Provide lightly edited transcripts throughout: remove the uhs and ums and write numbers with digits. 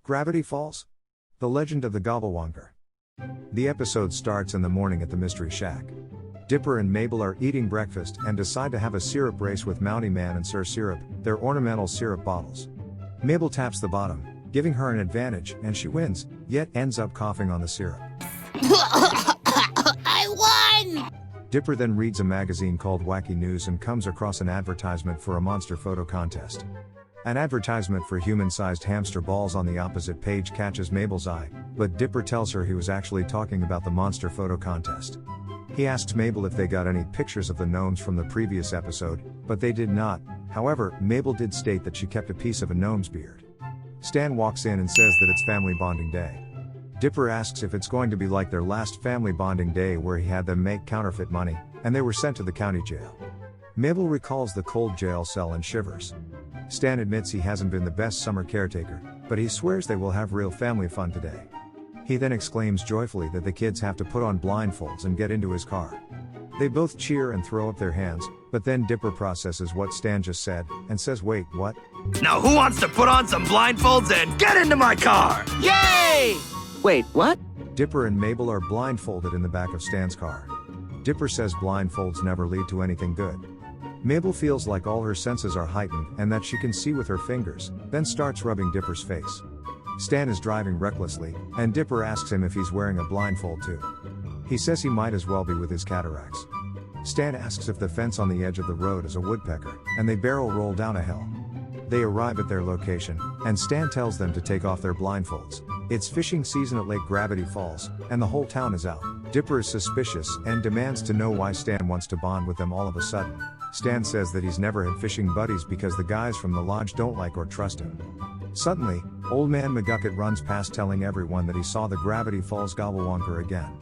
Gravity Falls? The Legend of the Gobblewonker. The episode starts in the morning at the Mystery Shack. Dipper and Mabel are eating breakfast and decide to have a syrup race with Mountie Man and Sir Syrup, their ornamental syrup bottles. Mabel taps the bottom, giving her an advantage, and she wins, yet ends up coughing on the syrup. I won! Dipper then reads a magazine called Wacky News and comes across an advertisement for a monster photo contest. An advertisement for human-sized hamster balls on the opposite page catches Mabel's eye, but Dipper tells her he was actually talking about the monster photo contest. He asks Mabel if they got any pictures of the gnomes from the previous episode, but they did not. However, Mabel did state that she kept a piece of a gnome's beard. Stan walks in and says that it's family bonding day. Dipper asks if it's going to be like their last family bonding day where he had them make counterfeit money, and they were sent to the county jail. Mabel recalls the cold jail cell and shivers. Stan admits he hasn't been the best summer caretaker, but he swears they will have real family fun today. He then exclaims joyfully that the kids have to put on blindfolds and get into his car. They both cheer and throw up their hands, but then Dipper processes what Stan just said, and says, "Wait, what?" Now who wants to put on some blindfolds and get into my car? Yay! Wait, what? Dipper and Mabel are blindfolded in the back of Stan's car. Dipper says blindfolds never lead to anything good. Mabel feels like all her senses are heightened and that she can see with her fingers, then starts rubbing Dipper's face. Stan is driving recklessly, and Dipper asks him if he's wearing a blindfold too. He says he might as well be with his cataracts. Stan asks if the fence on the edge of the road is a woodpecker, and they barrel roll down a hill. They arrive at their location, and Stan tells them to take off their blindfolds. It's fishing season at Lake Gravity Falls, and the whole town is out. Dipper is suspicious and demands to know why Stan wants to bond with them all of a sudden. Stan says that he's never had fishing buddies because the guys from the lodge don't like or trust him. Suddenly, old Man McGucket runs past telling everyone that he saw the Gravity Falls Gobblewonker again.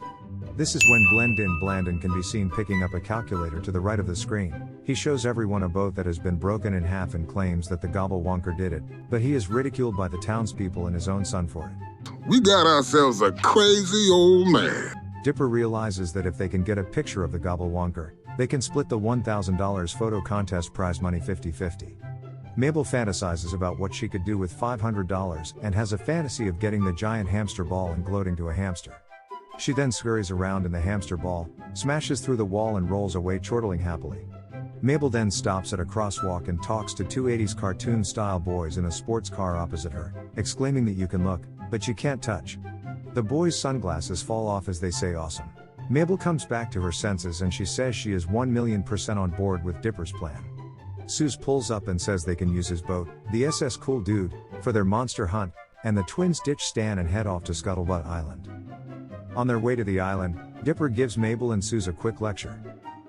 This is when Blendin Blandin can be seen picking up a calculator to the right of the screen. He shows everyone a boat that has been broken in half and claims that the Gobblewonker did it, but he is ridiculed by the townspeople and his own son for it. We got ourselves a crazy old man. Dipper realizes that if they can get a picture of the Gobblewonker, they can split the $1,000 photo contest prize money 50-50. Mabel fantasizes about what she could do with $500 and has a fantasy of getting the giant hamster ball and gloating to a hamster. She then scurries around in the hamster ball, smashes through the wall and rolls away chortling happily. Mabel then stops at a crosswalk and talks to two 80s cartoon-style boys in a sports car opposite her, exclaiming that you can look, but you can't touch. The boys' sunglasses fall off as they say awesome. Mabel comes back to her senses and she says she is 1,000,000% on board with Dipper's plan. Soos pulls up and says they can use his boat, the SS Cool Dude, for their monster hunt, and the twins ditch Stan and head off to Scuttlebutt Island. On their way to the island, Dipper gives Mabel and Soos a quick lecture.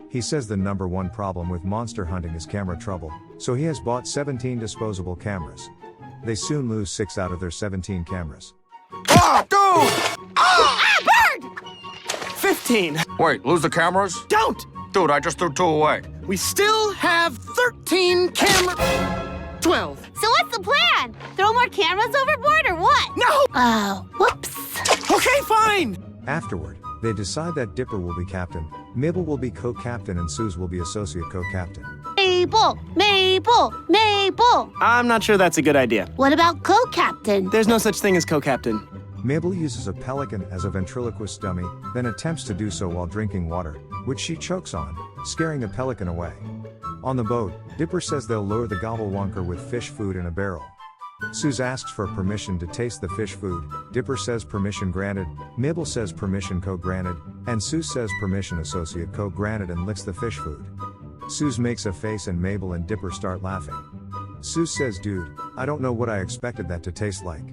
He says the number one problem with monster hunting is camera trouble, so he has bought 17 disposable cameras. They soon lose 6 out of their 17 cameras. Ah, dude! Ah, bird! 15. Wait, lose the cameras? Don't! Dude, I just threw 2 away. We still have 13 cameras. 12. So what's the plan? Throw more cameras overboard or what? No! Oh, whoops. Okay, fine! Afterward, they decide that Dipper will be captain, Mabel will be co-captain and Soos will be associate co-captain. Mabel, Mabel, Mabel. I'm not sure that's a good idea. What about co-captain? There's no such thing as co-captain. Mabel uses a pelican as a ventriloquist dummy, then attempts to do so while drinking water, which she chokes on, scaring the pelican away. On the boat, Dipper says they'll lure the Gobblewonker with fish food in a barrel. Soos asks for permission to taste the fish food. Dipper says permission granted, Mabel says permission co-granted, and Soos says permission associate co-granted and licks the fish food. Soos makes a face and Mabel and Dipper start laughing. Soos says, "Dude, I don't know what I expected that to taste like."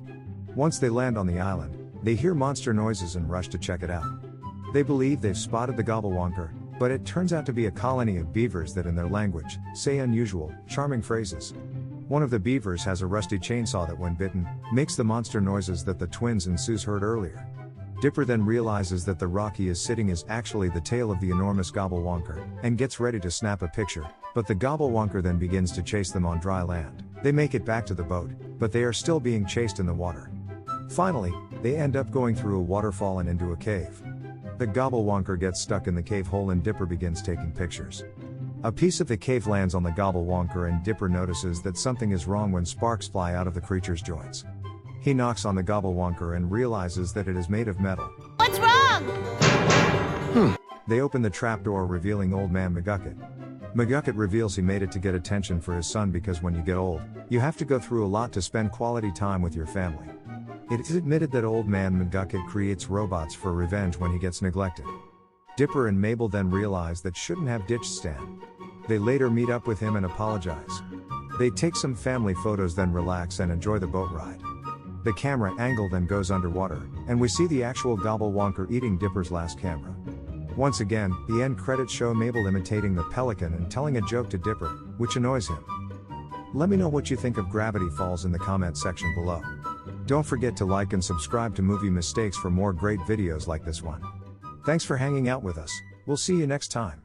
Once they land on the island, they hear monster noises and rush to check it out. They believe they've spotted the Gobblewonker, but it turns out to be a colony of beavers that in their language, say unusual, charming phrases. One of the beavers has a rusty chainsaw that when bitten, makes the monster noises that the twins and Soos heard earlier. Dipper then realizes that the rock he is sitting is actually the tail of the enormous Gobblewonker, and gets ready to snap a picture, but the Gobblewonker then begins to chase them on dry land. They make it back to the boat, but they are still being chased in the water. Finally, they end up going through a waterfall and into a cave. The Gobblewonker gets stuck in the cave hole and Dipper begins taking pictures. A piece of the cave lands on the Gobblewonker and Dipper notices that something is wrong when sparks fly out of the creature's joints. He knocks on the Gobblewonker and realizes that it is made of metal. What's wrong? They open the trapdoor, revealing Old Man McGucket. McGucket reveals he made it to get attention for his son because when you get old, you have to go through a lot to spend quality time with your family. It is admitted that Old Man McGucket creates robots for revenge when he gets neglected. Dipper and Mabel then realize that shouldn't have ditched Stan. They later meet up with him and apologize. They take some family photos, then relax and enjoy the boat ride. The camera angle then goes underwater, and we see the actual Gobblewonker eating Dipper's last camera. Once again, the end credits show Mabel imitating the pelican and telling a joke to Dipper, which annoys him. Let me know what you think of Gravity Falls in the comment section below. Don't forget to like and subscribe to Movie Mistakes for more great videos like this one. Thanks for hanging out with us. We'll see you next time.